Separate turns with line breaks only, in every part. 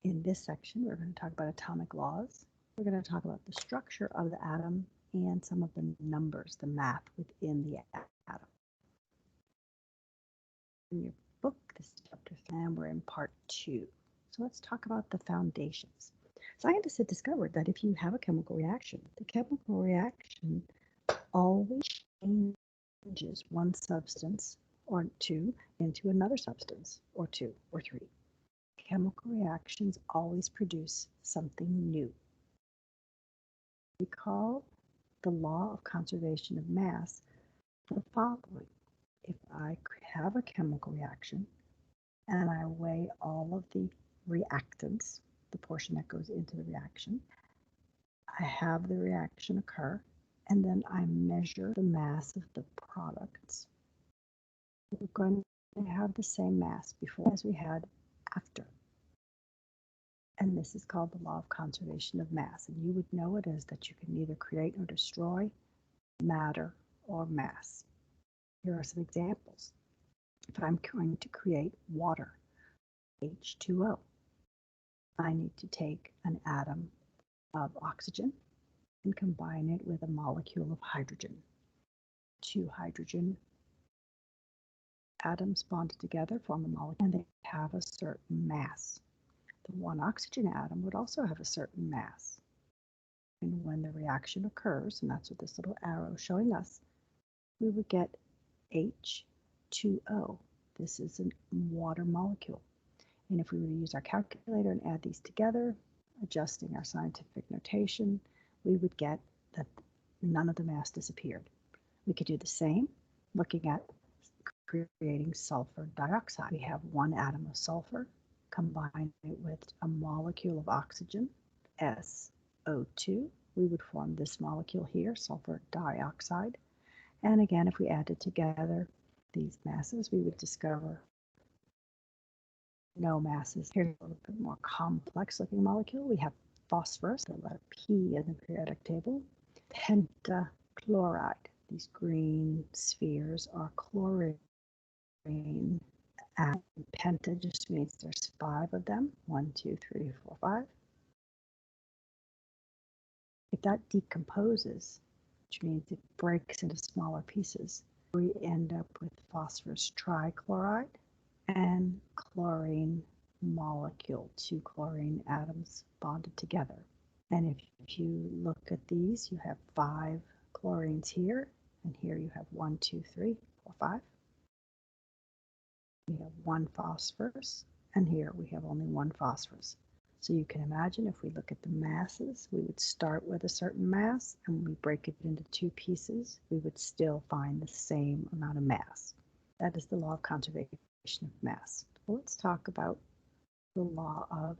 In this section, we're going to talk about atomic laws. We're going to talk about the structure of the atom and some of the numbers, the math within the atom. In your book, this is chapter 3, and we're in part 2. So let's talk about the foundations. Scientists have discovered that if you have a chemical reaction, the chemical reaction always changes one substance or two into another substance or two or three. Chemical reactions always produce something new. We call the law of conservation of mass the following. If I have a chemical reaction and I weigh all of the reactants, the portion that goes into the reaction, I have the reaction occur, and then I measure the mass of the products. We're going to have the same mass before as we had after. And this is called the law of conservation of mass. And you would know it as that you can neither create nor destroy matter or mass. Here are some examples. If I'm going to create water, H2O, I need to take an atom of oxygen and combine it with a molecule of hydrogen. Two hydrogen atoms bonded together form a molecule, and they have a certain mass. The one oxygen atom would also have a certain mass. And when the reaction occurs, and that's what this little arrow is showing us, we would get H2O. This is a water molecule. And if we were to use our calculator and add these together, adjusting our scientific notation, we would get that none of the mass disappeared. We could do the same looking at creating sulfur dioxide. We have one atom of sulfur, combine it with a molecule of oxygen, SO2. We would form this molecule here, sulfur dioxide. And again, if we added together these masses, we would discover no masses. Here's a little bit more complex looking molecule. We have phosphorus, the letter P in the periodic table, pentachloride. These green spheres are chlorine. And penta just means there's 5 of them. 1, 2, 3, 4, 5. If that decomposes, which means it breaks into smaller pieces, we end up with phosphorus trichloride and chlorine molecule, 2 chlorine atoms bonded together. And if you look at these, you have 5 chlorines here, and here you have 1, 2, 3, 4, 5. We have 1 phosphorus, and here we have only 1 phosphorus. So you can imagine if we look at the masses, we would start with a certain mass, and when we break it into 2 pieces, we would still find the same amount of mass. That is the law of conservation of mass. Well, let's talk about the law of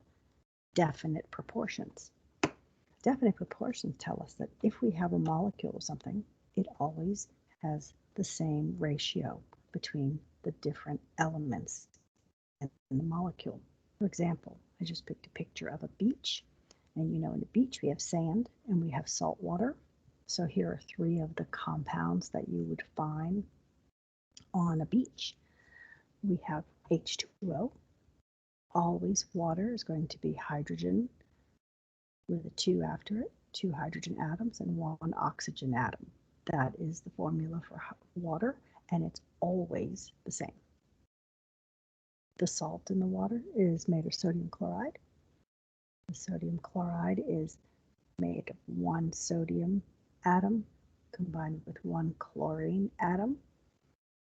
definite proportions. Definite proportions tell us that if we have a molecule of something, it always has the same ratio between the different elements in the molecule. For example, I just picked a picture of a beach, and you know in the beach we have sand and we have salt water. So here are 3 of the compounds that you would find on a beach. We have H2O. Always water is going to be hydrogen with a 2 after it, 2 hydrogen atoms and 1 oxygen atom. That is the formula for water, and it's always the same. The salt in the water is made of sodium chloride. The sodium chloride is made of 1 sodium atom combined with 1 chlorine atom.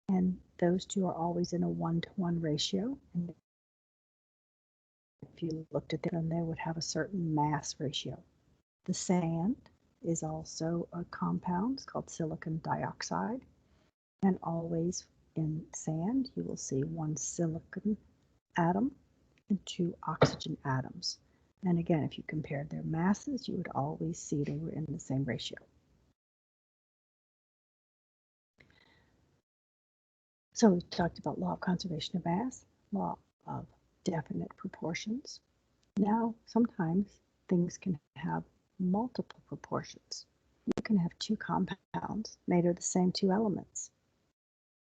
And those 2 are always in a 1-to-1 ratio. And if you looked at them, they would have a certain mass ratio. The sand is also a compound called silicon dioxide. And always in sand, you will see 1 silicon atom and 2 oxygen atoms. And again, if you compared their masses, you would always see they were in the same ratio. So we talked about law of conservation of mass, law of definite proportions. Now, sometimes things can have multiple proportions. You can have 2 compounds made of the same 2 elements,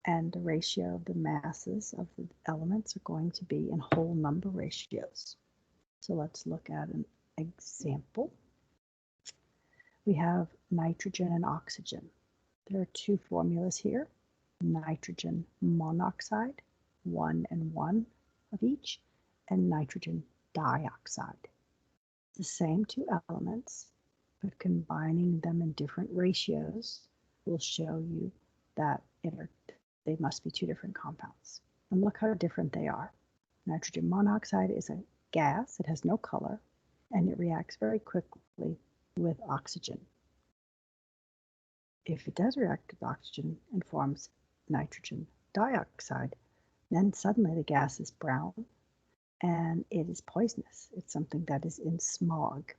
and the ratio of the masses of the elements are going to be in whole number ratios. So let's look at an example. We have nitrogen and oxygen. There are two formulas here. Nitrogen monoxide, 1 and 1 of each, and nitrogen dioxide. The same two elements, but combining them in different ratios will show you that they must be two different compounds. And look how different they are. Nitrogen monoxide is a gas, it has no color, and it reacts very quickly with oxygen. If it does react with oxygen and forms nitrogen dioxide, then suddenly the gas is brown and it is poisonous. It's something that is in smog.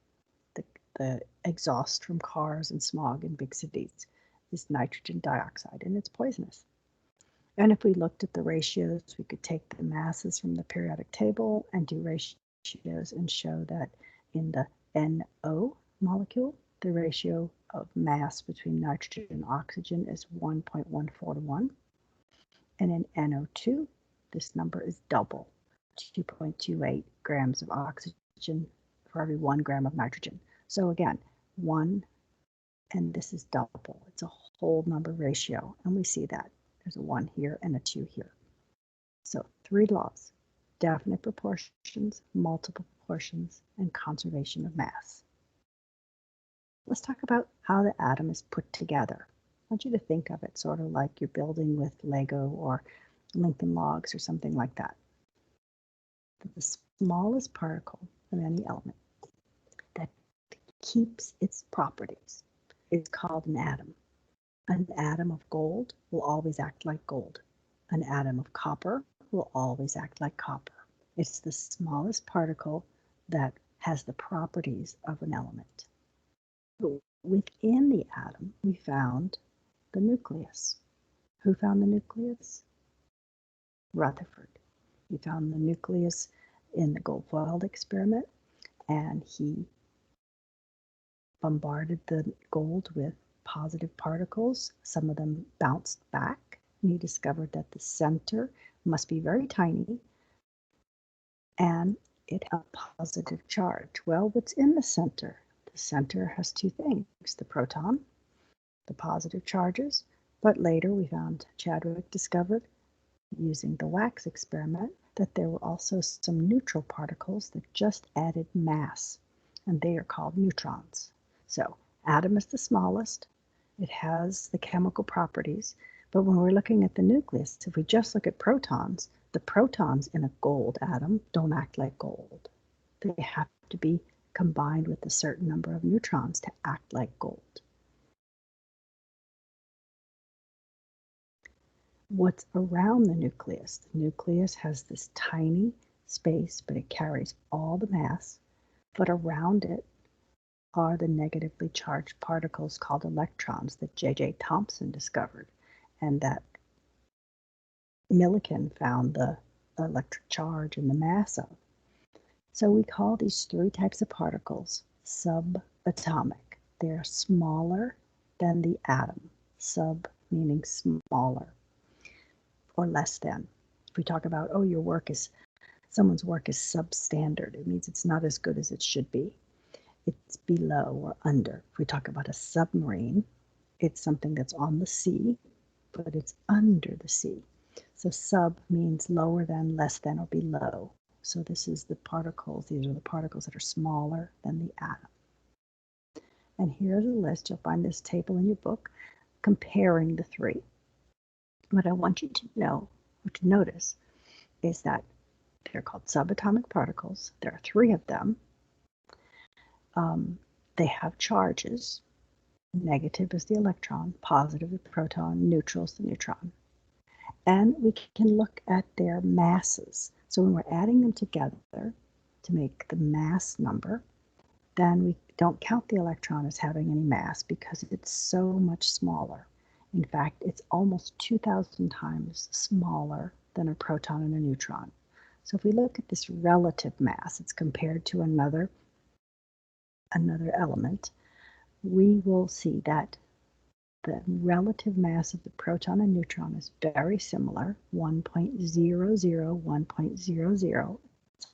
The exhaust from cars and smog in big cities is nitrogen dioxide, and it's poisonous. And if we looked at the ratios, we could take the masses from the periodic table and do ratios and show that in the NO molecule, the ratio of mass between nitrogen and oxygen is 1.14 to 1. And in NO2, this number is double, 2.28 grams of oxygen for every 1 gram of nitrogen. So again, 1, and this is double. It's a whole number ratio, and we see that. There's a 1 here and a 2 here. So 3 laws: definite proportions, multiple proportions, and conservation of mass. Let's talk about how the atom is put together. I want you to think of it sort of like you're building with Lego or Lincoln Logs or something like that. The smallest particle of any element that keeps its properties is called an atom. An atom of gold will always act like gold. An atom of copper will always act like copper. It's the smallest particle that has the properties of an element. But within the atom, we found the nucleus. Who found the nucleus? Rutherford. He found the nucleus in the Goldfield experiment, and he bombarded the gold with positive particles. Some of them bounced back, and he discovered that the center must be very tiny and it had a positive charge. Well, what's in the center? The center has two things: the proton, the positive charges, but later we found, Chadwick discovered, using the wax experiment, that there were also some neutral particles that just added mass, and they are called neutrons. So atom is the smallest, it has the chemical properties, but when we're looking at the nucleus, if we just look at protons, the protons in a gold atom don't act like gold. They have to be combined with a certain number of neutrons to act like gold. What's around the nucleus? The nucleus has this tiny space, but it carries all the mass, but around it are the negatively charged particles called electrons that J.J. Thomson discovered, and that Millikan found the electric charge and the mass of. So we call these 3 types of particles subatomic. They're smaller than the atom. Sub meaning smaller or less than. If we talk about, oh, someone's work is substandard, it means it's not as good as it should be. It's below or under. If we talk about a submarine, it's something that's on the sea, but it's under the sea. So sub means lower than, less than, or below. So this is the particles, these are the particles that are smaller than the atom. And here's a list, you'll find this table in your book, comparing the 3. What I want you to know, or to notice, is that they're called subatomic particles. There are 3 of them. They have charges. Negative is the electron, positive is the proton, neutral is the neutron. And we can look at their masses. So when we're adding them together to make the mass number, then we don't count the electron as having any mass because it's so much smaller. In fact, it's almost 2,000 times smaller than a proton and a neutron. So if we look at this relative mass, it's compared to another element, we will see that the relative mass of the proton and neutron is very similar, 1.00, 1.00. It's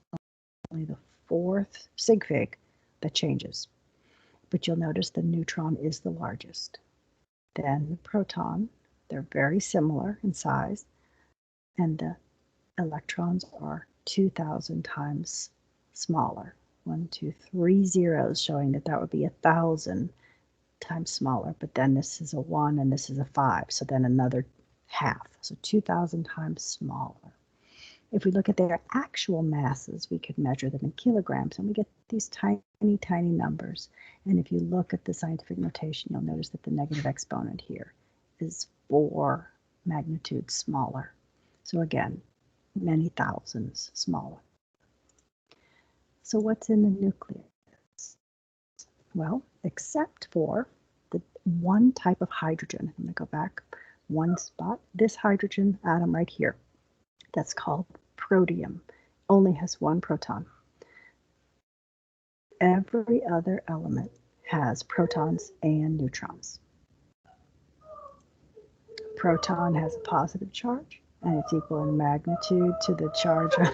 only the 4th sig fig that changes. But you'll notice the neutron is the largest. Then the proton, they're very similar in size, and the electrons are 2,000 times smaller. 1, 2, 3 zeros showing that would be 1,000 times smaller, but then this is a 1 and this is a 5, so then another half, so 2,000 times smaller. If we look at their actual masses, we could measure them in kilograms, and we get these tiny, tiny numbers. And if you look at the scientific notation, you'll notice that the negative exponent here is 4 magnitudes smaller. So again, many thousands smaller. So what's in the nucleus? Well, except for the one type of hydrogen, I'm going to go back one spot, this hydrogen atom right here, that's called protium, only has one proton. Every other element has protons and neutrons. Proton has a positive charge, and it's equal in magnitude to the charge of